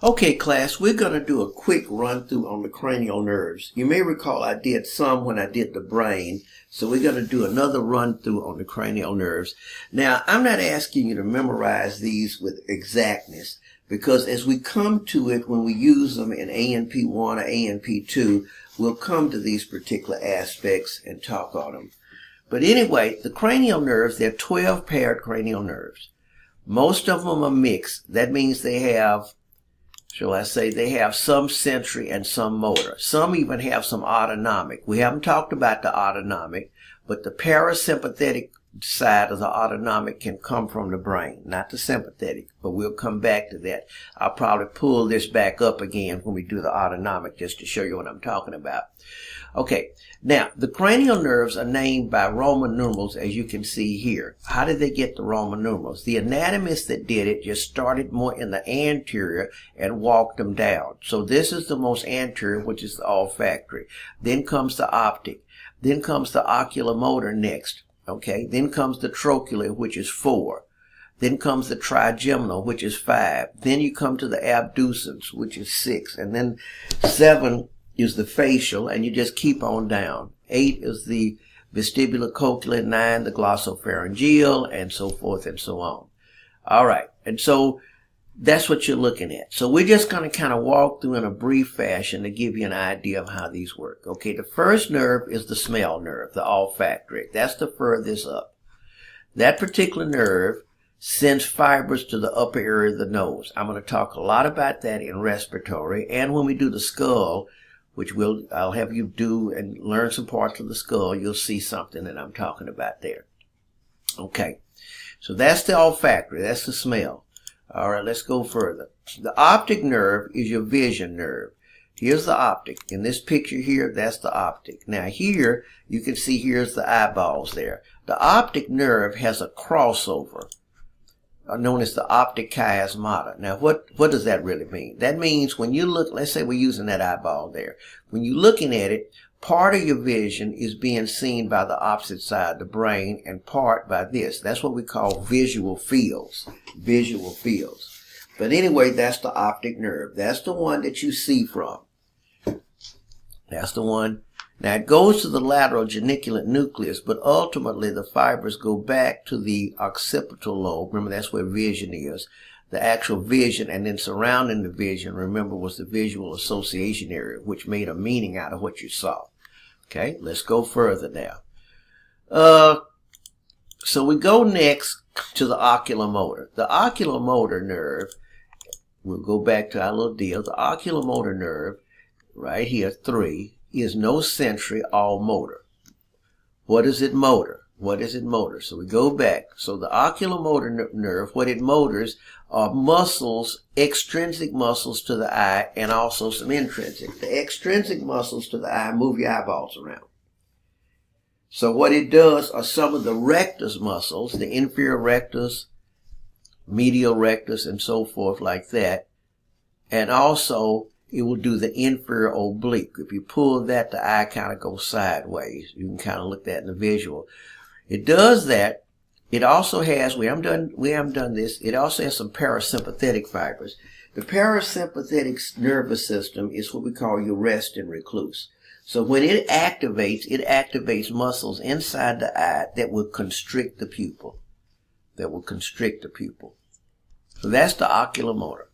Okay, class, we're going to do a quick run through on the cranial nerves. You may recall I did some when I did the brain, so we're going to do another run through on the cranial nerves. Now, I'm not asking you to memorize these with exactness, because as we come to it, when we use them in ANP1 or ANP2, we'll come to these particular aspects and talk on them. But anyway, the cranial nerves, they're 12 paired cranial nerves. Most of them are mixed. That means they have, shall I say, they have some sensory and some motor. Some even have some autonomic. We haven't talked about the autonomic, but the parasympathetic side of the autonomic can come from the brain, not the sympathetic, but we'll come back to that. I'll probably pull this back up again when we do the autonomic just to show you what I'm talking about. Okay, now the cranial nerves are named by Roman numerals, as you can see here. How did they get the Roman numerals? The anatomists that did it just started more in the anterior and walked them down. So this is the most anterior, which is the olfactory. Then comes the optic. Then comes the oculomotor next. Okay, then comes the trochlear, which is 4. Then comes the trigeminal, which is 5. Then you come to the abducens, which is 6. And then 7 is the facial, and you just keep on down. 8 is the vestibulocochlear, 9 the glossopharyngeal, and so forth and so on. All right, and so that's what you're looking at. So we're just going to kind of walk through in a brief fashion to give you an idea of how these work. Okay, the first nerve is the smell nerve, the olfactory. That's the furthest up. That particular nerve sends fibers to the upper area of the nose. I'm going to talk a lot about that in respiratory, and when we do the skull, which I'll have you do and learn some parts of the skull, you'll see something that I'm talking about there. Okay, so that's the olfactory, that's the smell. All right, let's go further. The optic nerve is your vision nerve. Here's the optic. In this picture here, that's the optic. Now here, you can see here's the eyeballs there. The optic nerve has a crossover, known as the optic chiasmata. Now, what does that really mean? That means when you look, let's say we're using that eyeball there. When you're looking at it, part of your vision is being seen by the opposite side, the brain, and part by this. That's what we call visual fields. Visual fields. But anyway, that's the optic nerve. That's the one that you see from. That's the one. Now, it goes to the lateral geniculate nucleus, but ultimately the fibers go back to the occipital lobe. Remember, that's where vision is. The actual vision, and then surrounding the vision, remember, was the visual association area, which made a meaning out of what you saw. Okay, let's go further now. So we go next to the oculomotor. The oculomotor nerve, we'll go back to our little deal. The oculomotor nerve, right here, 3, is no sensory, all motor. What is it motor? What is it motor? So we go back. So the oculomotor nerve, what it motors are muscles, extrinsic muscles to the eye, and also some intrinsic. The extrinsic muscles to the eye move your eyeballs around. So what it does are some of the rectus muscles, the inferior rectus, medial rectus, and so forth like that. And also, it will do the inferior oblique. If you pull that, the eye kind of goes sideways. You can kind of look at that in the visual. It does that. It also has, we haven't done this, it also has some parasympathetic fibers. The parasympathetic nervous system is what we call your rest and recluse. So when it activates muscles inside the eye that will constrict the pupil. That will constrict the pupil. So that's the oculomotor.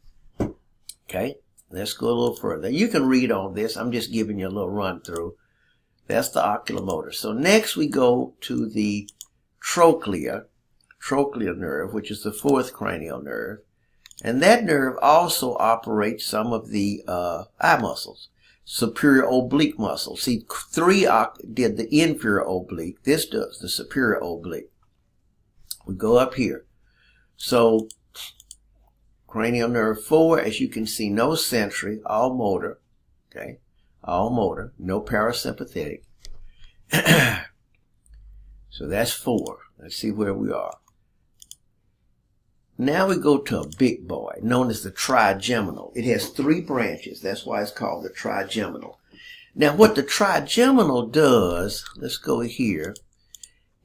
Okay, let's go a little further. You can read on this. I'm just giving you a little run through. That's the oculomotor. So next we go to the trochlear nerve, which is the 4th cranial nerve. And that nerve also operates some of the eye muscles, superior oblique muscles. See, 3 did the inferior oblique. This does the superior oblique. We go up here. So cranial nerve 4, as you can see, no sensory, all motor. Okay, all motor, no parasympathetic. So that's 4. Let's see where we are. Now we go to a big boy, known as the trigeminal. It has 3 branches. That's why it's called the trigeminal. Now what the trigeminal does, let's go here,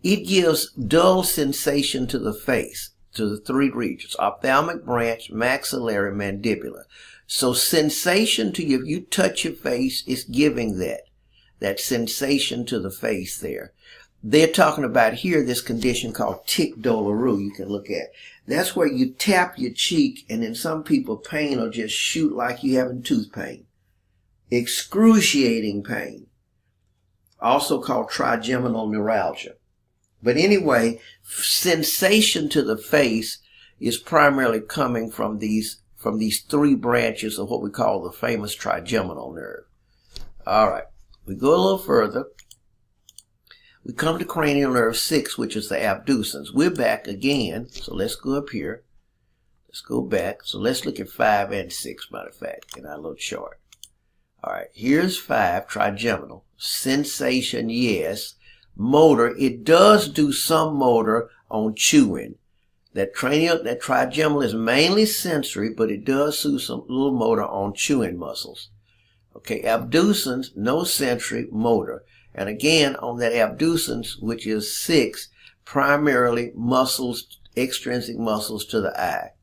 it gives dull sensation to the face. to the three regions: ophthalmic branch, maxillary, mandibular. So sensation to you, if you touch your face, it's giving that sensation to the face there. They're talking about here this condition called tic douloureux you can look at. That's where you tap your cheek, and in some people pain will just shoot like you having tooth pain. Excruciating pain. Also called trigeminal neuralgia. But anyway, sensation to the face is primarily coming from these three branches of what we call the famous trigeminal nerve. All right, we go a little further. We come to cranial nerve 6, which is the abducens. We're back again, so let's go up here. Let's go back. So let's look at 5 and 6, matter of fact, in our little chart. All right, here's 5, trigeminal. Sensation, yes. Motor, it does do some motor on chewing. That trigeminal is mainly sensory, but it does do some little motor on chewing muscles. Okay, abducens, no sensory, motor. And again, on that abducens, which is 6, primarily muscles, extrinsic muscles to the eye.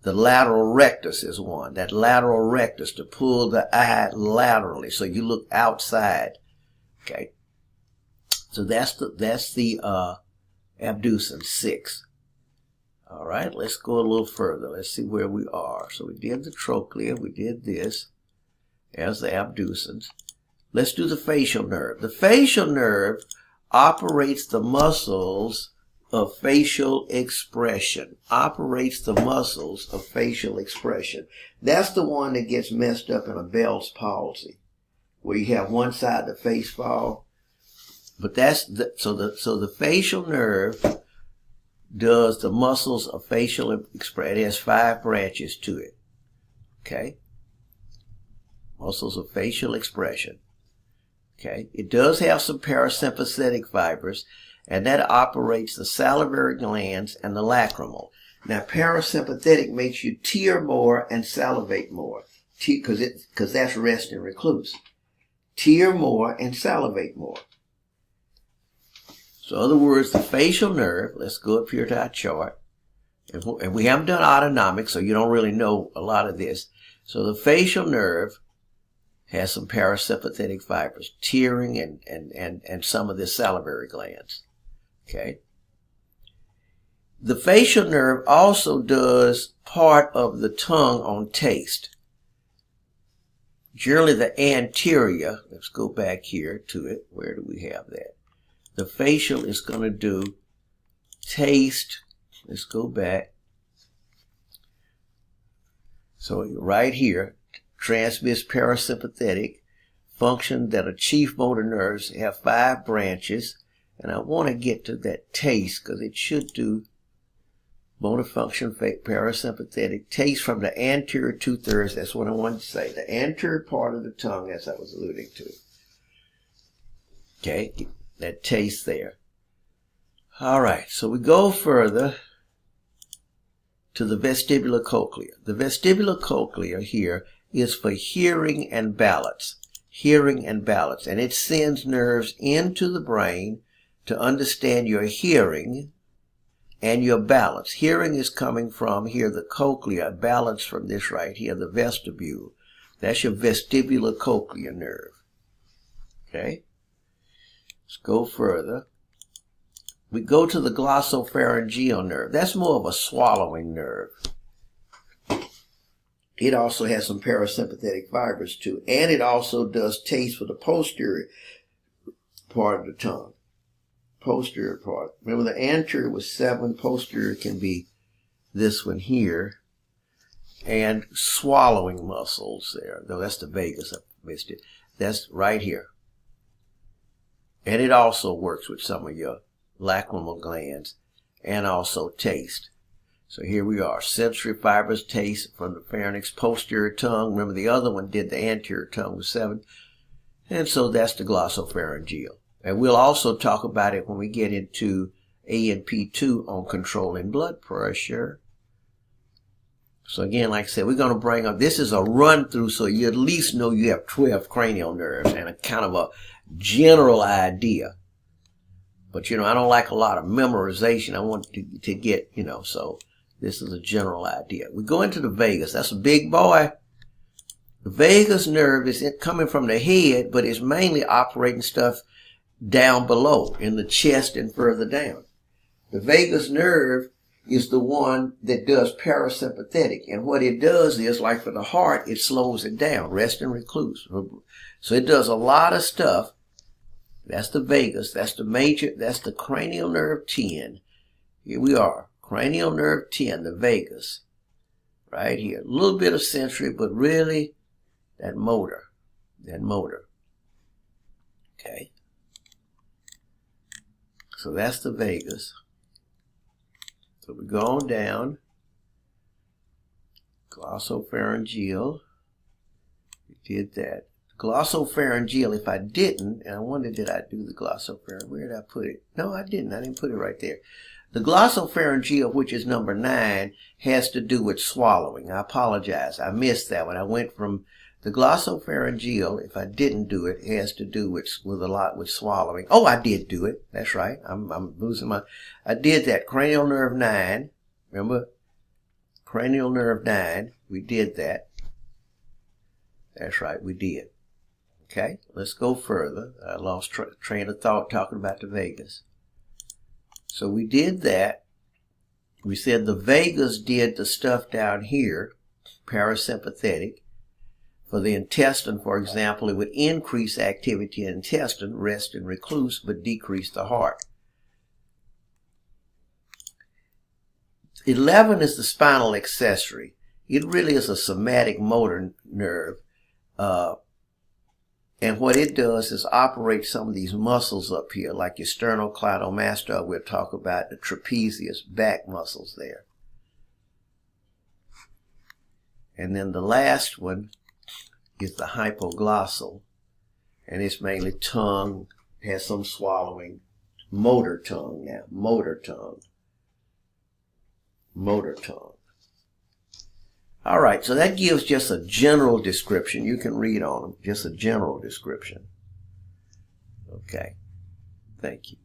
The lateral rectus is one. That lateral rectus to pull the eye laterally, so you look outside. Okay, so that's the abducens 6. All right, let's go a little further. Let's see where we are. So we did the trochlear, we did this as the abducens. Let's do the facial nerve. The facial nerve operates the muscles of facial expression. Operates the muscles of facial expression. That's the one that gets messed up in a Bell's palsy, where you have one side of the face fall. But that's so the facial nerve does the muscles of facial expression. It has 5 branches to it. Okay, muscles of facial expression. Okay, it does have some parasympathetic fibers, and that operates the salivary glands and the lacrimal. Now, parasympathetic makes you tear more and salivate more, because that's rest and recluse. Tear more and salivate more. So, in other words, the facial nerve. Let's go up here to our chart, and we haven't done autonomic, so you don't really know a lot of this. So, the facial nerve has some parasympathetic fibers, tearing and some of the salivary glands. Okay. The facial nerve also does part of the tongue on taste. Generally the anterior, let's go back here to it. Where do we have that? The facial is going to do taste. Let's go back. So right here, transmits parasympathetic function that are chief motor nerves have 5 branches, and I want to get to that taste because it should do motor function parasympathetic taste from the anterior 2/3. That's what I wanted to say, the anterior part of the tongue, as I was alluding to. Okay, that taste there. All right, so we go further to the vestibular cochlea. The vestibular cochlea here is for hearing and balance. Hearing and balance. And it sends nerves into the brain to understand your hearing and your balance. Hearing is coming from here, the cochlea. Balance from this right here, the vestibule. That's your vestibular cochlea nerve. Okay? Let's go further. We go to the Glottal Pharyngeal nerve. That's more of a swallowing nerve. It also has some parasympathetic fibers too. And it also does taste for the posterior part of the tongue. Posterior part. Remember the anterior was 7. Posterior can be this one here. And swallowing muscles there. No, that's the vagus. I missed it. That's right here. And it also works with some of your lacrimal glands and also taste. So here we are, sensory fibers, taste from the pharynx, posterior tongue. Remember the other one did the anterior tongue with 7. And so that's the glossopharyngeal. And we'll also talk about it when we get into A&P2 on controlling blood pressure. So again, like I said, we're going to bring up, this is a run through so you at least know you have 12 cranial nerves and a kind of a general idea But, I don't like a lot of memorization. I want to get, so this is a general idea. We go into the vagus. That's a big boy. The vagus nerve is coming from the head, but it's mainly operating stuff down below in the chest and further down. The vagus nerve is the one that does parasympathetic. And what it does is, like for the heart, it slows it down, rest and recluse. So it does a lot of stuff. That's the vagus. That's the cranial nerve 10. Here we are. Cranial nerve 10, the vagus. Right here. A little bit of sensory, but really that motor. Okay. So that's the vagus. So we go on down. Glossopharyngeal. We did that. Glossopharyngeal, if I didn't, and I wonder did I do the glossopharyngeal? Where did I put it? No, I didn't. I didn't put it right there. The glossopharyngeal, which is number 9, has to do with swallowing. I apologize. I missed that one. I went from the glossopharyngeal, if I didn't do it, has to do with a lot with swallowing. Oh, I did do it. That's right. I'm losing I did that. Cranial nerve 9. Remember? Cranial nerve 9. We did that. That's right. We did. Okay. Let's go further. I lost train of thought talking about the vagus. So we did that. We said the vagus did the stuff down here, parasympathetic. For the intestine, for example, it would increase activity in the intestine, rest and recluse, but decrease the heart. 11 is the spinal accessory. It really is a somatic motor nerve. And what it does is operate some of these muscles up here, like your sternocleidomastoid. We'll talk about the trapezius back muscles there. And then the last one is the hypoglossal, and it's mainly tongue, has some swallowing, motor tongue now, motor tongue. All right, so that gives just a general description. You can read on them, just a general description. Okay, thank you.